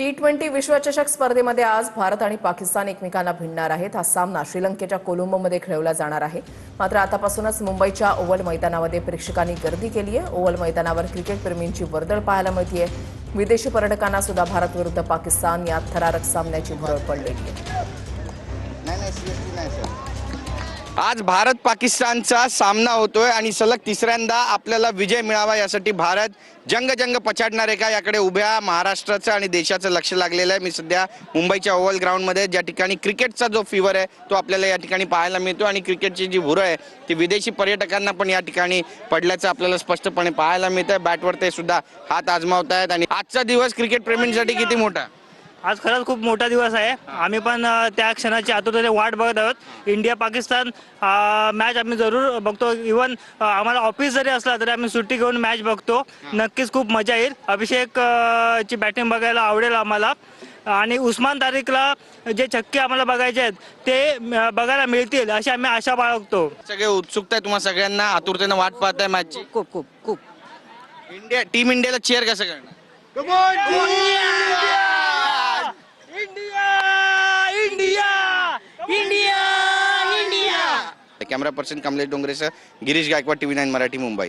T20 विश्वचषक स्पर्धेमध्ये आज भारत आणि पाकिस्तान एकमेकांना भिडणार आहेत। हा सामना श्रीलंकेच्या कोलंबोमध्ये खेळवला जाणार आहे। मात्र आतापासूनच मुंबईच्या ओव्हल मैदानामध्ये प्रेक्षकांनी गर्दी केली आहे। ओव्हल मैदानावर क्रिकेट प्रेमींची वर्दळ पाहायला मिळते। विदेशी पर्यटकांना सुद्धा भारत विरुद्ध पाकिस्तान या थरारक सामन्याची भरळ पडलेली आहे। आज भारत पाकिस्तानचा सामना होतोय आणि सलग तिसऱ्यांदा आपल्याला विजय मिळावा यासाठी भारत जंग पछाडणार आहे का याकडे उभ्या महाराष्ट्राचं आणि देशाचं लक्ष लागलेलं आहे। मी सध्या मुंबईच्या ओव्हल ग्राउंडमध्ये ज्या ठिकाणी क्रिकेटचा जो फीवर आहे तो आपल्याला या ठिकाणी पाहायला मिळतो आणि क्रिकेटची जी भुरळ आहे ती विदेशी पर्यटकांना पण या ठिकाणी पडल्याचं आपल्याला स्पष्टपणे पाहायला मिळतंय। बॅटवर ते सुद्धा हात आजमावत आहेत आणि आजचा दिवस क्रिकेट प्रेमींसाठी किती मोठा? आज खरंच खूप मोठा दिवस आहे। आम्ही पण त्या क्षणाची आतुरतेने वाट बघत आहोत। इंडिया पाकिस्तान मॅच आम्ही जरूर बघतो। इव्हन आम्हाला ऑफिस जरी असला तरी आम्ही सुट्टी घेऊन मॅच बघतो। नक्कीच खूप मजा येईल। अभिषेक ची बॅटिंग बघायला आवडेल आम्हाला आणि उस्मान तारिकला जे छक्के आम्हाला बघायचे आहेत ते बघायला मिळतील अशी आम्ही आशा बाळगतो। सगळे उत्सुकता आहे, तुम्हा सगळ्यांना आतुरतेने वाट पाहताय मॅचची? खूप खूप खूप टीम इंडियाला चीअर कसं करणार? कॅमेरा पर्सन कमलेश डोंगरेसह गिरीश गायकवाड, TV9 मराठी, मुंबई।